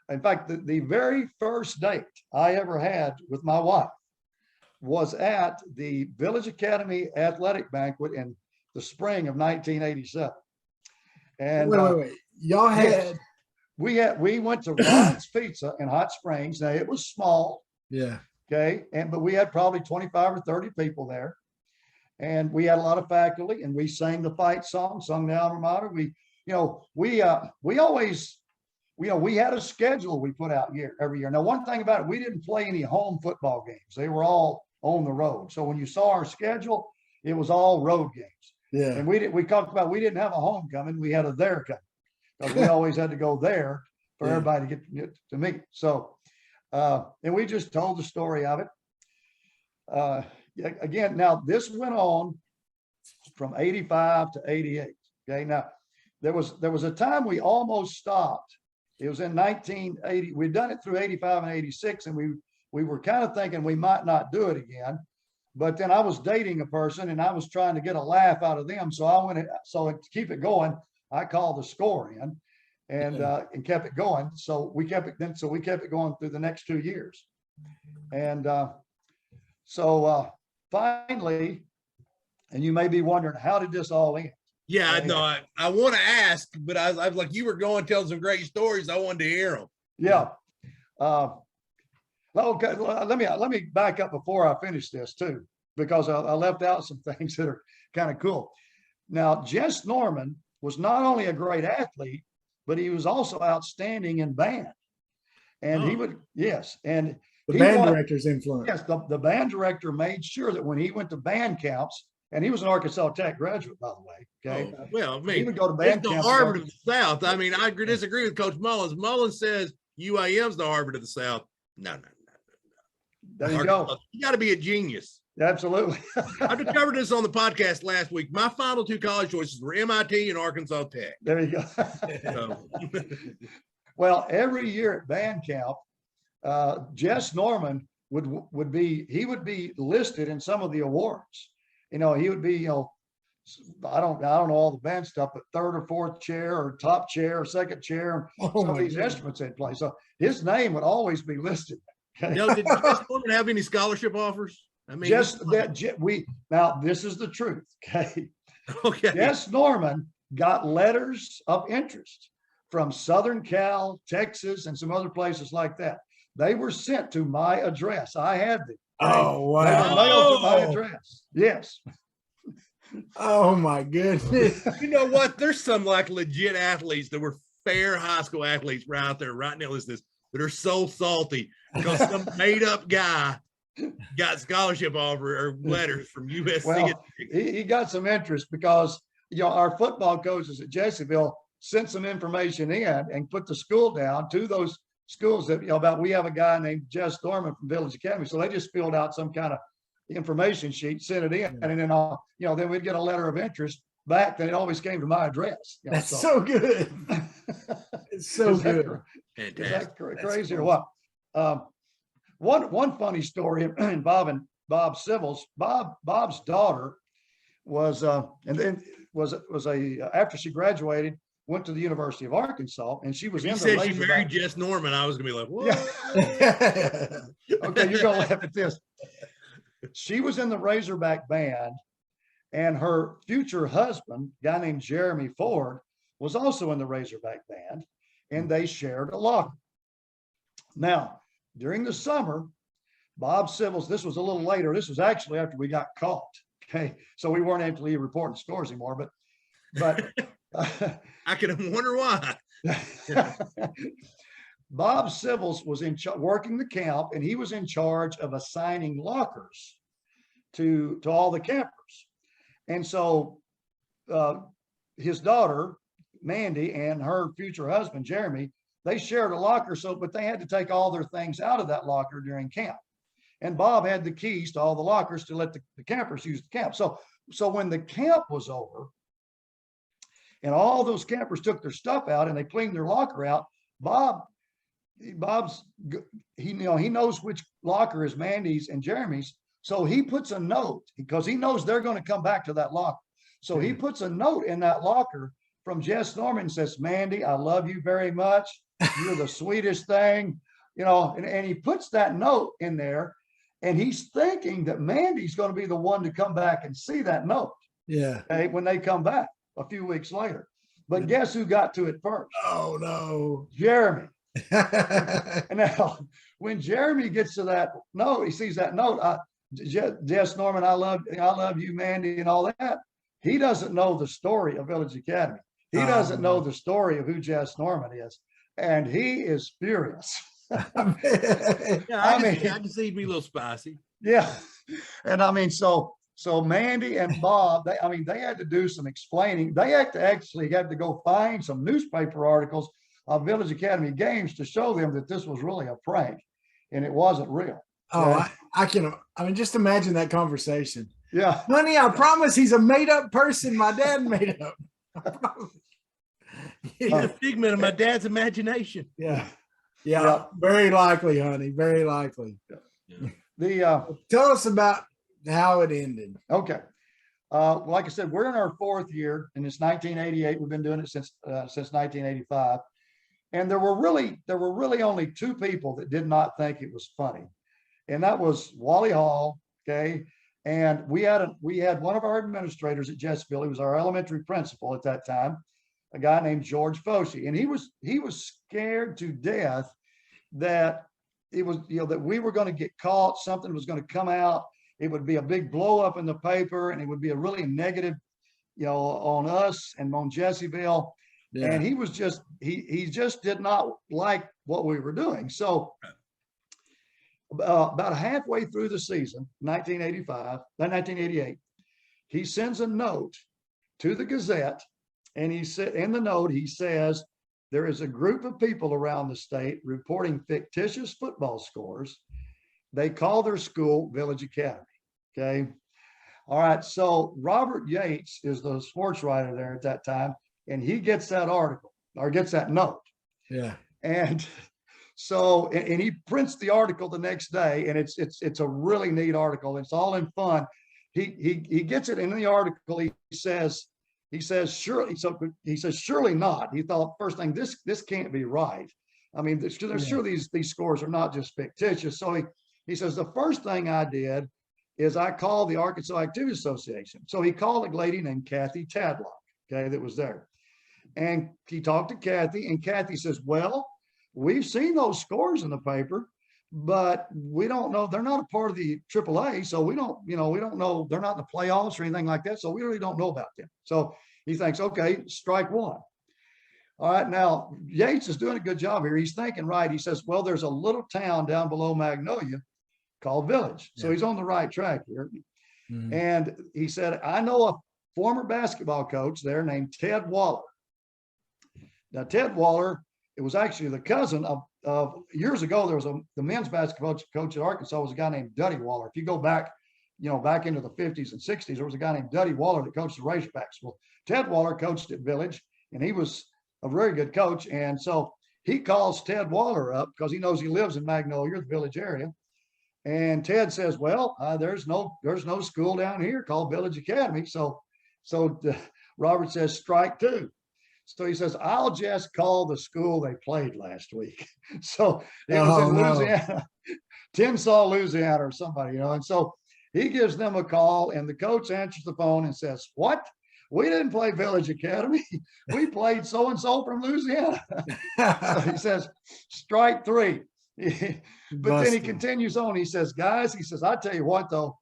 in fact, the very first date I ever had with my wife was at the Village Academy athletic banquet in the spring of 1987. And wait. Y'all had. Yes. We went to Ron's Pizza in Hot Springs. Now it was small. Yeah. Okay. But we had probably 25 or 30 people there. And we had a lot of faculty and we sang the fight song, sung the alma mater. We always, we had a schedule we put out every year. Now, one thing about it, we didn't play any home football games. They were all on the road. So when you saw our schedule, it was all road games. Yeah. And we talked about, we didn't have a homecoming. We had a there coming. Because we always had to go there for everybody to get to meet. So, and we just told the story of it. Again, now this went on from 85 to 88. Okay. Now there was a time we almost stopped It was in 1980. We'd done it through 85 and 86, and we were kind of thinking we might not do it again. But then I was dating a person, and I was trying to get a laugh out of them. So to keep it going, I called the score in and kept it going. So we kept it going through the next 2 years. And finally, and you may be wondering, how did this all end? Yeah, no, I want to ask, but I was like, you were going telling some great stories. I wanted to hear them. Yeah. Okay, let me back up before I finish this too, because I left out some things that are kind of cool. Now, Jess Norman was not only a great athlete, but he was also outstanding in band. And he would, yes. And the band director's influence. Yes, the band director made sure that when he went to band camps, and he was an Arkansas Tech graduate, by the way. Okay. Oh, well, I mean, he would go to band it's the camps. Harvard of the South. I mean, I disagree with Coach Mullins. Mullins says UAM's the Harvard of the South. No. There you go. You got to be a genius. Absolutely. I discovered this on the podcast last week. My final two college choices were MIT and Arkansas Tech. There you go. So. Well, every year at band camp, Jess Norman would be listed in some of the awards. He would be, I don't know all the band stuff, but third or fourth chair or top chair or second chair, some of these instruments they'd play. So his name would always be listed. Okay? No, did Jess Norman have any scholarship offers? I mean, now this is the truth. Okay. Okay. Jess Norman got letters of interest from Southern Cal, Texas, and some other places like that. They were sent to my address. I had them. Oh, wow. They were mailed to my address. Yes. Oh my goodness. You know what? There's some like legit athletes that were fair high school athletes right out there right now listening to this that are so salty because some made up guy got scholarship offer or letters from USC. Well, he got some interest because our football coaches at Jesseville sent some information in and put the school down to those schools that about we have a guy named Jess Norman from Village Academy. So they just filled out some kind of information sheet, sent it in, and then then we'd get a letter of interest back. Then it always came to my address. That's so good. It's so good. Fantastic. Is that crazy or what? One funny story in Bob Civils. Bob's daughter was after she graduated, went to the University of Arkansas, and she was in the said she married Jess Norman. I was gonna be like, what? Yeah. Okay, you're gonna laugh at this. She was in the Razorback band, and her future husband, a guy named Jeremy Ford, was also in the Razorback band, and they shared a locker. Now, during the summer, Bob Civils, this was a little later. This was actually after we got caught. Okay, so we weren't actually reporting scores anymore, but I can wonder why. Bob Civils was working the camp, and he was in charge of assigning lockers to all the campers. And so his daughter, Mandy, and her future husband, Jeremy, they shared a locker, but they had to take all their things out of that locker during camp. And Bob had the keys to all the lockers to let the campers use the camp. So when the camp was over and all those campers took their stuff out and they cleaned their locker out, he knows which locker is Mandy's and Jeremy's. So he puts a note because he knows they're going to come back to that locker. So he puts a note in that locker from Jess Norman and says, Mandy, I love you very much. You're the sweetest thing, and he puts that note in there, and he's thinking that Mandy's going to be the one to come back and see that note. Yeah. Okay, when they come back a few weeks later. But guess who got to it first? Oh no. Jeremy. And now when Jeremy gets to that note, he sees that note, Jess Norman, I love you, Mandy, and all that. He doesn't know the story of Village Academy. He doesn't know the story of who Jess Norman is. And he is furious. I can see he'd be a little spicy. Yeah. And I mean, so Mandy and Bob, they had to do some explaining. They had to go find some newspaper articles of Village Academy games to show them that this was really a prank and it wasn't real. Oh, I mean, just imagine that conversation. Yeah. Honey, I promise he's a made up person my dad made up. I promise. It's a figment of my dad's imagination. Yeah. Yeah. Yeah. Very likely, honey. Very likely. Tell us about how it ended. Okay. Like I said, we're in our 4th year, and it's 1988. We've been doing it since 1985. And there were really only 2 people that did not think it was funny. And that was Wally Hall. Okay. And we had one of our administrators at Jesseville. He was our elementary principal at that time, a guy named George Foshee. And he was scared to death that it was, that we were going to get caught, something was going to come out. It would be a big blow up in the paper, and it would be a really negative, on us and on Jesseville. Yeah. And he was just, he just did not like what we were doing. So about halfway through the season, 1988, he sends a note to the Gazette, and he said, in the note, he says, there is a group of people around the state reporting fictitious football scores. They call their school Village Academy. Okay. All right. So Robert Yates is the sports writer there at that time, and he gets that article or gets that note. Yeah. And so, and he prints the article the next day, and it's a really neat article. It's all in fun. He gets it in the article. He says, surely, so he says, surely not. He thought, first thing, this can't be right. I mean, there's sure these scores are not just fictitious. So he says, the first thing I did is I called the Arkansas Activity Association. So he called a lady named Kathy Tadlock, okay, that was there. And he talked to Kathy, and Kathy says, well, we've seen those scores in the paper, but we don't know. They're not a part of the AAA. So we don't know. They're not in the playoffs or anything like that. So we really don't know about them. So he thinks, okay, strike one. All right. Now, Yates is doing a good job here. He's thinking right. He says, well, there's a little town down below Magnolia called Village. So he's on the right track here. Mm-hmm. And he said, I know a former basketball coach there named Ted Waller. Now, Ted Waller, it was actually the cousin of years ago, there was the men's basketball coach at Arkansas was a guy named Duddy Waller. If you go back, back into the 50s and 60s, there was a guy named Duddy Waller that coached the Razorbacks. Well, Ted Waller coached at Village, and he was a very good coach. And so he calls Ted Waller up because he knows he lives in Magnolia, the Village area. And Ted says, well, there's no school down here called Village Academy. So Robert says, strike two. So he says, I'll just call the school they played last week. So it was in Louisiana, Tinsall, Louisiana, or somebody, And so he gives them a call, and the coach answers the phone and says, what? We didn't play Village Academy. We played so-and-so from Louisiana. So he says, strike three. But then he continues on. He says, guys, I tell you what, though,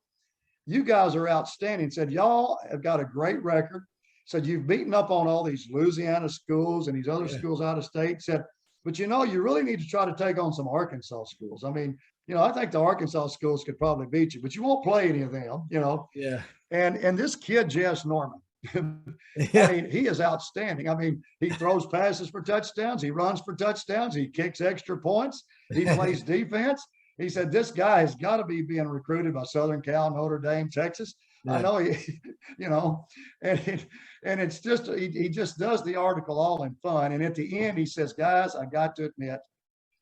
you guys are outstanding. He said, y'all have got a great record. Said, you've beaten up on all these Louisiana schools and these other schools out of state. Said, but you really need to try to take on some Arkansas schools. I mean, I think the Arkansas schools could probably beat you, but you won't play any of them, Yeah. And this kid, Jess Norman, Yeah. I mean, he is outstanding. I mean, he throws passes for touchdowns. He runs for touchdowns. He kicks extra points. He plays defense. He said, this guy has got to be being recruited by Southern Cal, Notre Dame, Texas. Yeah. I know, and it's just, he just does the article all in fun. And at the end, he says, guys, I got to admit,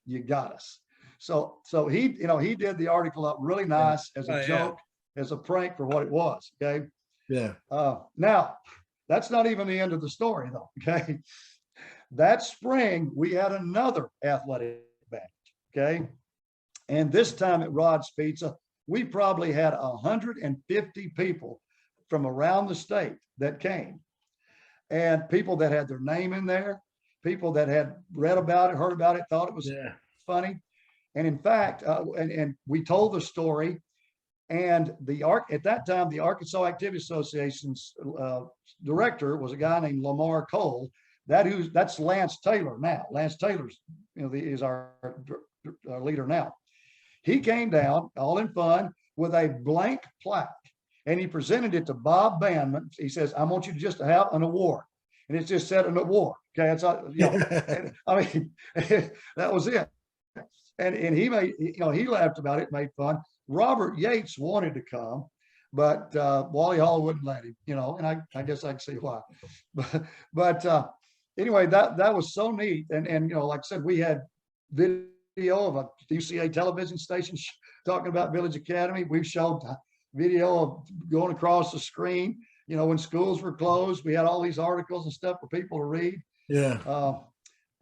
you got us. So he did the article up really nice as a joke, as a prank for what it was. Okay. Yeah. Now that's not even the end of the story though. Okay. That spring we had another athletic event. Okay. And this time at Rod's Pizza, we probably had 150 people from around the state that came, and people that had their name in there, people that had read about it, heard about it, thought it was funny. And in fact, and we told the story, and at that time, the Arkansas Activity Association's director was a guy named Lamar Cole. That's Lance Taylor now. Lance Taylor's, is our leader now. He came down all in fun with a blank plaque, and he presented it to Bob Bandman. He says, I want you to just have an award. And it just said an award. Okay. It's I mean, that was it. And he made, he laughed about it, made fun. Robert Yates wanted to come, but Wally Hall wouldn't let him, and I guess I can see why. But anyway, that was so neat. And like I said, we had video of a UCA television station talking about Village Academy. We've showed video of going across the screen. When schools were closed, we had all these articles and stuff for people to read. Yeah.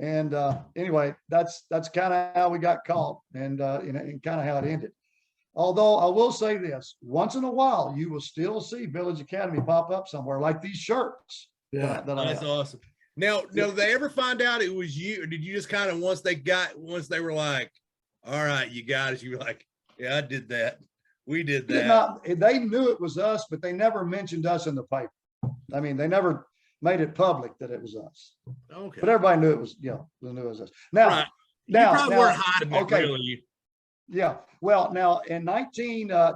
Anyway, that's kind of how we got caught, and kind of how it ended. Although I will say this, once in a while, you will still see Village Academy pop up somewhere, like these shirts. Yeah. That's awesome. Now, did they ever find out it was you, or did you just kind of, once they were like, all right, you got it, you were like, yeah, I did that. We did that. They knew it was us, but they never mentioned us in the paper. I mean, they never made it public that it was us. Okay. But everybody knew it was, they knew it was us. Now, right. You probably weren't hiding it, okay. really. Yeah. Well, now in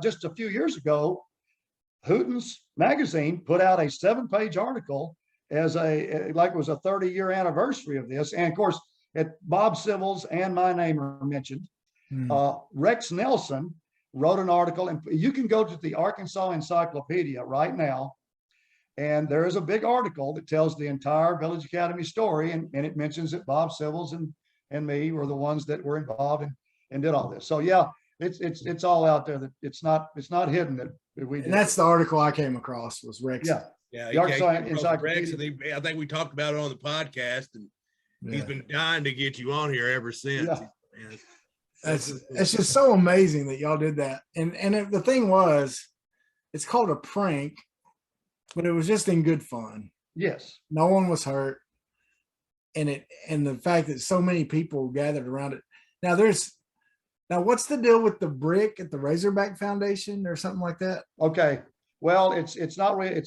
just a few years ago, Hooten's magazine put out a 7-page article as like it was a 30-year anniversary of this. And of course, Bob Civils and my name are mentioned. Rex Nelson wrote an article, and you can go to the Arkansas Encyclopedia right now. And there is a big article that tells the entire Village Academy story. And it mentions that Bob Civils and me were the ones that were involved and did all this. So yeah, it's all out there, that it's not hidden that we did. And that's the article I came across, was Rex. Yeah. Yeah. The Arkansas Rex, Encyclopedia. I think we talked about it on the podcast, and he's been dying to get you on here ever since. Yeah. It's just so amazing that y'all did that. And the thing was, it's called a prank, but it was just in good fun. Yes. No one was hurt. And the fact that so many people gathered around it. Now what's the deal with the brick at the Razorback Foundation or something like that? Okay. Well, it's not really,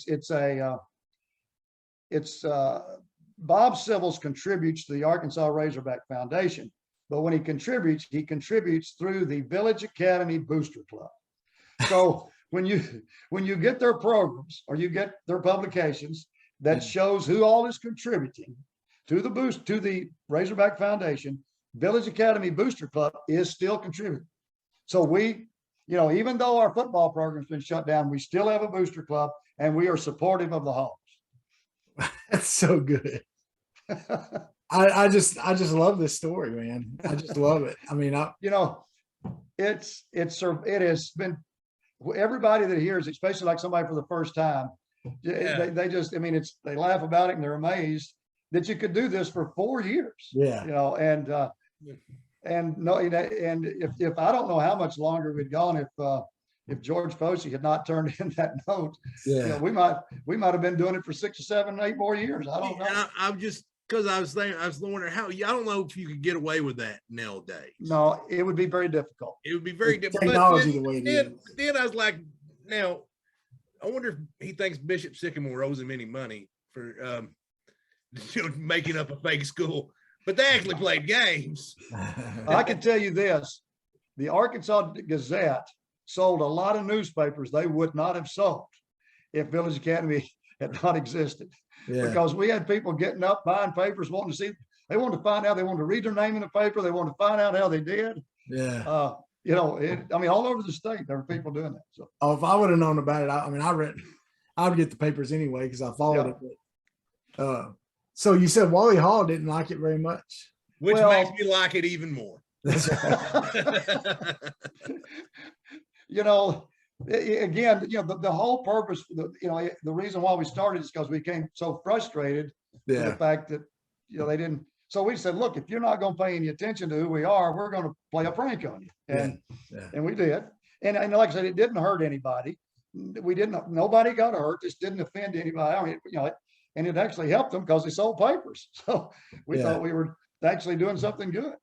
Bob Civils contributes to the Arkansas Razorback Foundation, but when he contributes through the Village Academy Booster Club. So when you get their programs or you get their publications that shows who all is contributing to the Razorback Foundation, Village Academy Booster Club is still contributing. So we, even though our football program's been shut down, we still have a booster club, and we are supportive of the Hogs. That's so good. I just love this story, man. I just love it. I mean, it has been, everybody that hears, especially like somebody for the first time, they laugh about it and they're amazed that you could do this for 4 years. Yeah. And if I don't know how much longer we'd gone if George Fossey had not turned in that note, we might have been doing it for 6 or 7, 8 more years. I don't know. I'm just, because I was wondering how, I don't know if you could get away with that nowadays. No, it would be very difficult. It would be very difficult. Technology the way it is. Then I was like, now, I wonder if he thinks Bishop Sycamore owes him any money for making up a fake school. But they actually played games. I can tell you this, the Arkansas Gazette sold a lot of newspapers they would not have sold if Village Academy had not existed. Yeah. Because we had people getting up, buying papers, wanting to see, they wanted to find out, they wanted to read their name in the paper, they wanted to find out how they did. Yeah. All over the state, there were people doing that. So. Oh, if I would have known about it, I would get the papers anyway because I followed it. But, so you said Wally Hall didn't like it very much, which makes me like it even more. That's right. Again, the whole purpose, the reason why we started is because we became so frustrated with the fact that they didn't. So we said, look, if you're not going to pay any attention to who we are, we're going to play a prank on you, and we did. And like I said, it didn't hurt anybody. Nobody got hurt. This didn't offend anybody. I mean, and it actually helped them because they sold papers. So we thought we were actually doing something good.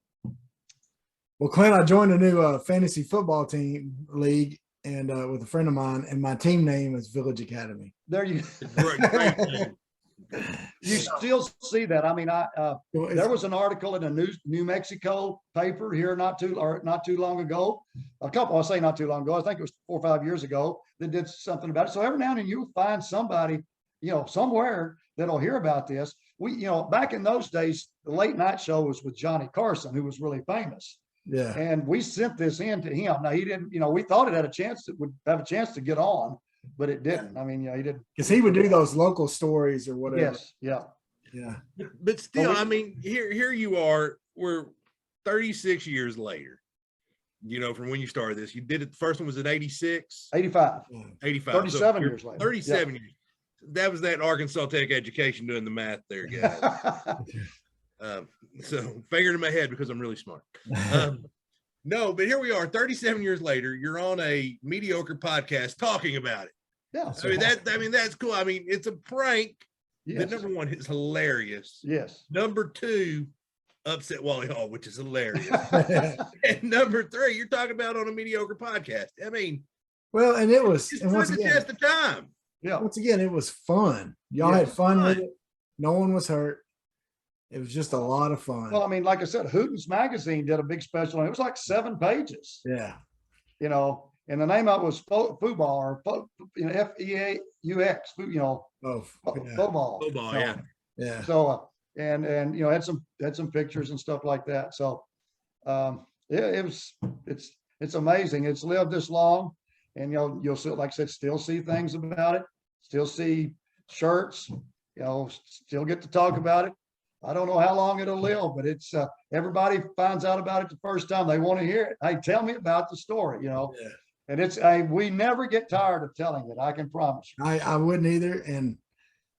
Well, Clint, I joined a new fantasy football team league, and with a friend of mine, and my team name is Village Academy. There you go. You still see that. I mean, there was an article in a New Mexico paper here not too long ago. I'll say not too long ago. I think it was 4 or 5 years ago that did something about it. So every now and then you'll find somebody, somewhere that'll hear about this. We, back in those days, the late night show was with Johnny Carson, who was really famous. Yeah. And we sent this in to him. Now he didn't, we thought it had a chance, it would have a chance to get on, but it didn't. I mean, he didn't. Because he would do those local stories or whatever. Yes. Yeah. Yeah. But still, we- I mean, here you are. We're 36 years later. You know, from when you started this, you did it. The first one was at 86, 85, 85, 37 you're years later. 37 years. That was that Arkansas Tech education doing the math there, guys. So finger to my head because I'm really smart. No, but here we are, 37 years later. You're on a mediocre podcast talking about it. Yeah. I mean, that's cool. I mean, it's a prank. Yes. The number one is hilarious. Yes. Number two, upset Wally Hall, which is hilarious. And number three, you're talking about on a mediocre podcast. I mean, Well, and it was, it's and once the again, test of time. Yeah. it was fun. Y'all Yeah, had it was fun with fun. it. No one was hurt. It was just a lot of fun. Well, I mean, like I said, Hooten's magazine did a big special, and it was like 7 pages. Yeah. You know, and the name of it was football, or FEAUX, you know, Oh, yeah. football. Football, you know. yeah. Yeah. So, and you know, had some pictures and stuff like that. So, it's amazing. It's lived this long, and you'll still, like I said, still see things about it, still see shirts, you know, still get to talk about it. I don't know how long it'll live, but it's everybody finds out about it the first time. They want to hear it. Hey, tell me about the story, you know. Yeah. And we never get tired of telling it. I can promise you. I wouldn't either. And,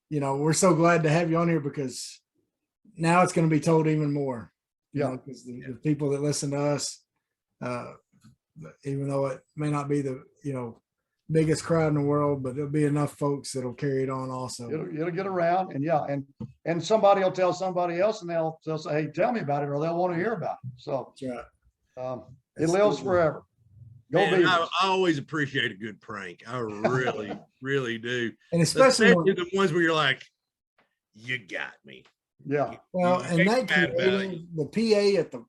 you know, we're so glad to have you on here because now it's going to be told even more. Yeah. Because the people that listen to us, even though it may not be the, you know, biggest crowd in the world, but there'll be enough folks that'll carry it on also. It'll get around, and and somebody will tell somebody else, and they'll say, "Hey, tell me about it," or they'll want to hear about it. So That's right. it That's lives good. forever. Go Man, Beavers. I always appreciate a good prank. I really, really do. And especially when, the ones where you're like, you got me. Yeah. well, You and can't that be mad about creating the PA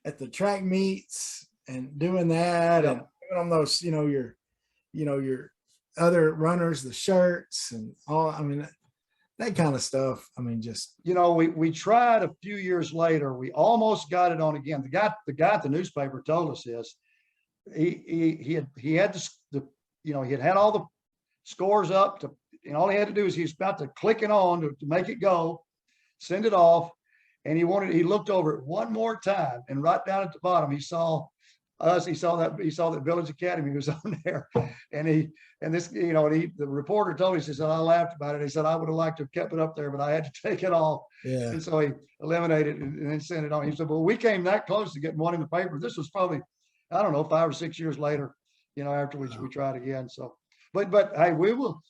at the track meets and doing that Yeah. and putting on those, you know, your other runners, the shirts and all. I mean, that kind of stuff. I mean, just You know, we tried a few years later. We almost got it on again. The guy at the newspaper told us this. He had the you know, he had all the scores up to, and all he had to do is he was about to click it on to make it go, send it off, and he looked over it one more time, and right down at the bottom he saw us. He saw that Village Academy was on there, and this, you know, and the reporter told us, he said, I laughed about it. He said, I would have liked to have kept it up there, but I had to take it off. yeah. And so he eliminated it and then sent it on. He said, well, we came that close to getting one in the paper. This was probably, I don't know, 5 or 6 years later, you know, after we tried again. So, but hey, we will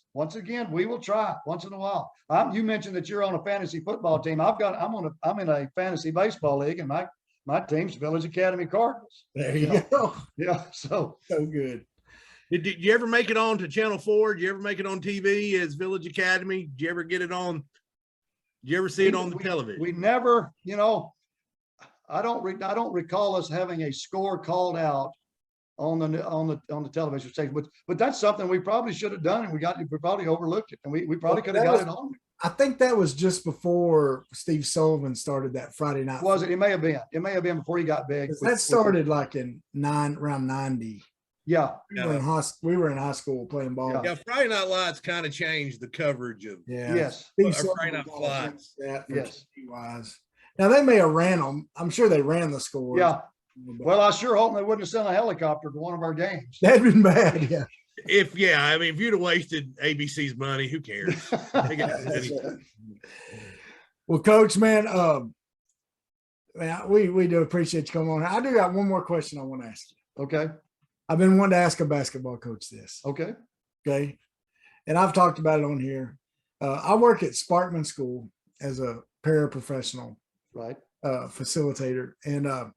try once in a while. You mentioned that you're on a fantasy football team. I'm in a fantasy baseball league, and my team's Village Academy Cardinals. There you go. Yeah. So good. Did you ever make it on to Channel 4? Did you ever make it on TV as Village Academy? Did you ever get it on? Did you ever see it on the television? We never, you know, I don't recall us having a score called out on the television station, but that's something we probably should have done, and we probably overlooked it, and we probably could have got it on. I think that was just before Steve Sullivan started that Friday night. Was it? It may have been before he got big. That started like in around 90. Yeah. We were in high school playing ball. Yeah, Friday Night Lights kind of changed the coverage of Yes. Steve Or Sullivan Friday Night got a Lights. chance at that for Yes. TV-wise. Now they may have ran them. I'm sure they ran the scores. Yeah. but Well, I sure hope they wouldn't have sent a helicopter to one of our games. that'd been bad. Yeah. I mean, if you'd have wasted ABC's money, who cares? They got anything. Well, Coach, man, we do appreciate you coming on. I do got one more question I want to ask you. Okay. I've been wanting to ask a basketball coach this. Okay. Okay. And I've talked about it on here. I work at Sparkman School as a paraprofessional Right. facilitator. And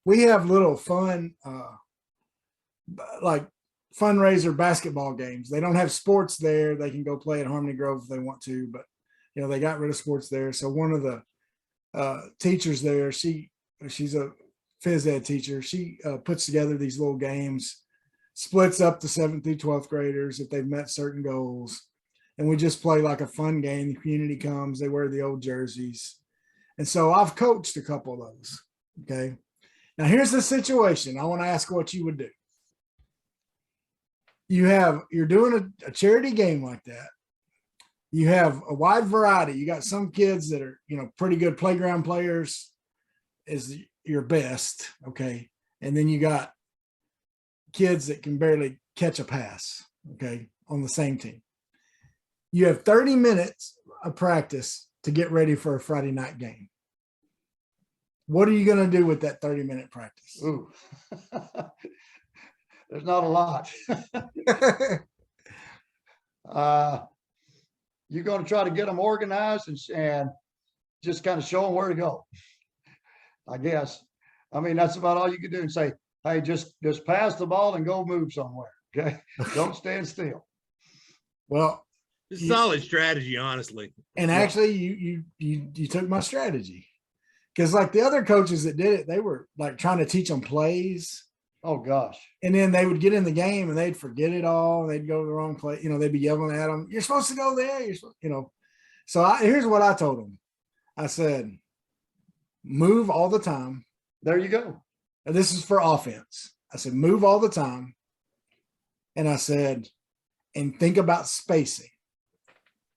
we have little fun, like fundraiser basketball games. They don't have sports there. They can go play at Harmony Grove if they want to, but you know, they got rid of sports there. So one of the teachers there, she's a phys ed teacher. She puts together these little games, splits up the 7th through 12th graders if they've met certain goals. And we just play like a fun game. The community comes, they wear the old jerseys. And so I've coached a couple of those. Okay. Now here's the situation. I want to ask what you would do. You're doing a charity game like that. you have a wide variety. You got some kids that are, pretty good playground players is your best. Okay. And then you got kids that can barely catch a pass. Okay. On the same team. You have 30 minutes of practice to get ready for a Friday night game. What are you going to do with that 30-minute practice? Ooh. There's not a lot. You're going to try to get them organized and just kind of show them where to go, I guess. I mean, that's about all you can do, and say, hey, just pass the ball and go move somewhere. Okay. Don't stand still. Well, It's a solid strategy, honestly. And actually you took my strategy, because like the other coaches that did it, they were like trying to teach them plays. Oh gosh. And then they would get in the game and they'd forget it all. And they'd go to the wrong play. They'd be yelling at them. You're supposed to go there. So here's what I told them. I said, move all the time. There you go. And this is for offense. I said, move all the time. And I said, and think about spacing.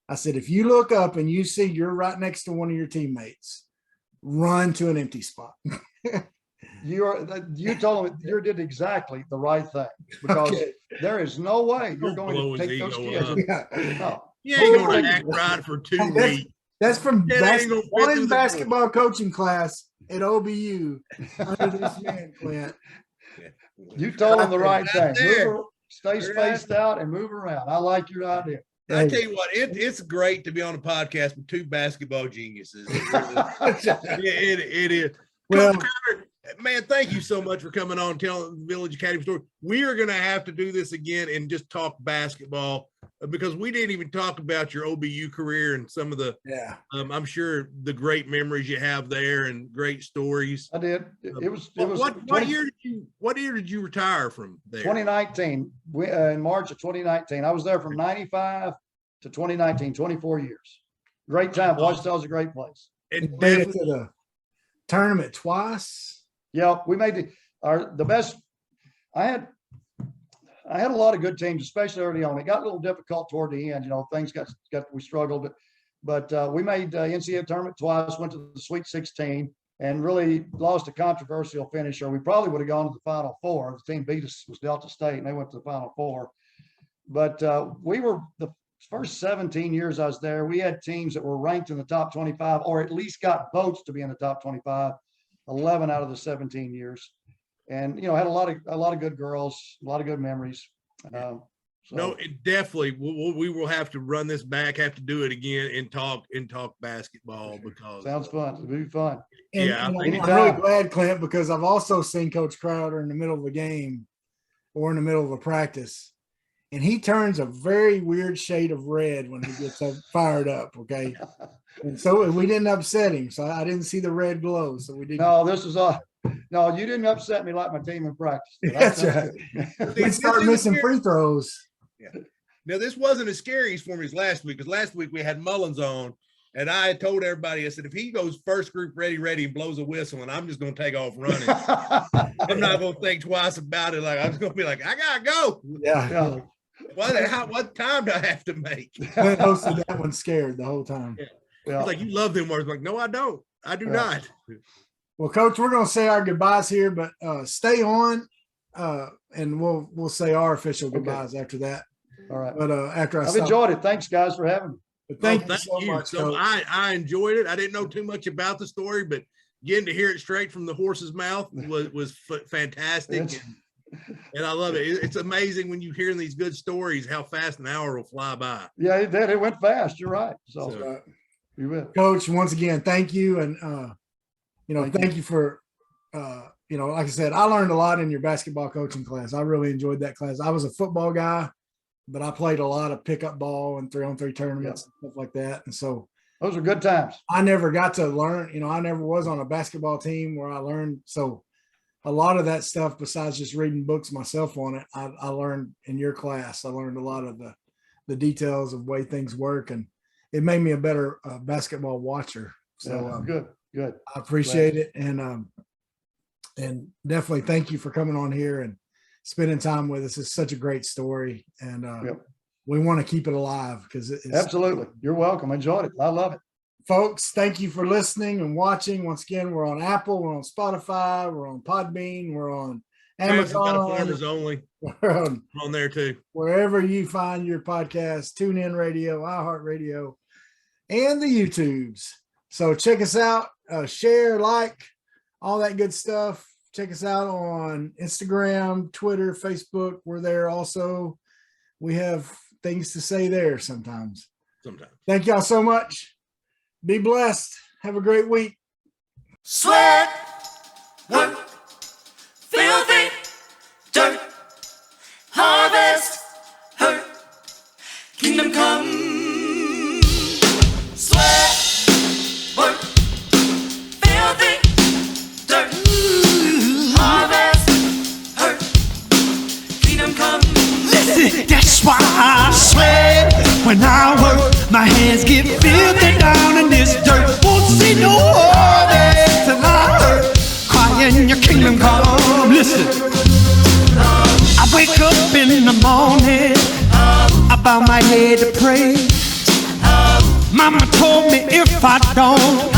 I said, if you look up and you see you're right next to one of your teammates, run to an empty spot. You told him you did exactly the right thing, because there is no way you're going to take those kids. No. You ain't going to act right for 2 weeks. That's from one basketball coaching class at OBU under this man, Clint. You told him the right thing. Stay spaced out and move around. I like your idea. I tell you what, it's great to be on a podcast with two basketball geniuses. It is. Well, Coach Crowder, man, thank you so much for coming on, telling the Village Academy story. We are going to have to do this again and just talk basketball, because we didn't even talk about your OBU career and some of the, I'm sure the great memories you have there and great stories. I did. It was what year did you retire from there? 2019. In March of 2019. I was there from 95 to 2019, 24 years. Great time. Ouachita was a great place. And made it to the tournament twice. Yeah, we made the best. I had a lot of good teams, especially early on. It got a little difficult toward the end. Things we struggled, but we made NCAA tournament twice. Went to the Sweet 16 and really lost a controversial finish, or we probably would have gone to the Final Four. The team beat us was Delta State, and they went to the Final Four. But we were the first 17 years I was there. We had teams that were ranked in the top 25, or at least got votes to be in the top 25. 11 out of the 17 years, and had a lot of good girls, a lot of good memories. No, it definitely. We will have to run this back, have to do it again, and talk basketball, because sounds fun. It'll be fun. I'm really glad, Clint, because I've also seen Coach Crowder in the middle of a game or in the middle of a practice, and he turns a very weird shade of red when he gets fired up. Okay. And so we didn't upset him. So I didn't see the red glow. So we didn't. No, you didn't upset me like my team in practice. That's right. We start missing free throws. Yeah. Now, this wasn't as scary for me as last week, because last week we had Mullins on, and I had told everybody, I said, if he goes first group ready, and blows a whistle, and I'm just going to take off running. I'm not going to think twice about it. Like, I'm just going to be like, I got to go. Yeah. What time do I have to make? Clint hosted that one scared the whole time. Yeah. He's like, you love them words. I'm like, no, I don't. I do not. Well, Coach, we're going to say our goodbyes here, but stay on, and we'll say our official goodbyes after that. All right. But after I've enjoyed it. Thanks, guys, for having me. But thank you so much. So I enjoyed it. I didn't know too much about the story, but getting to hear it straight from the horse's mouth was fantastic. And I love it. It's amazing when you hear these good stories, how fast an hour will fly by. Yeah, it did. It went fast. You're right. So you will. Coach, once again, thank you. And, thank you for, like I said, I learned a lot in your basketball coaching class. I really enjoyed that class. I was a football guy, but I played a lot of pickup ball and 3-on-3 tournaments and stuff like that. And so those are good times. I never got to learn, I never was on a basketball team where I learned. So a lot of that stuff, besides just reading books myself on it, I learned in your class. I learned a lot of the details of the way things work, and it made me a better basketball watcher. So good. I appreciate it. And definitely thank you for coming on here and spending time with us. It's such a great story. And we want to keep it alive because it's Absolutely. You're welcome. Enjoyed it. I love it. Folks, thank you for listening and watching. Once again, we're on Apple, we're on Spotify, we're on Podbean, we're on Amazon, Farmers Only we're on there too. wherever you find your podcast, TuneIn Radio, iHeartRadio, and the YouTubes. So check us out, share, like, all that good stuff. Check us out on Instagram, Twitter, Facebook. We're there also. We have things to say there sometimes. Thank y'all so much. Be blessed. Have a great week. Sweat, work, filthy, dirt, harvest, hurt, kingdom come. Sweat, work, filthy, dirt, harvest, hurt, kingdom come. Listen, that's why I sweat when I work. My hands get filthy down in this dirt. Won't see no harvest till I hurt. Crying your kingdom come. Listen, I wake up in the morning, I bow my head to pray. Mama told me if I don't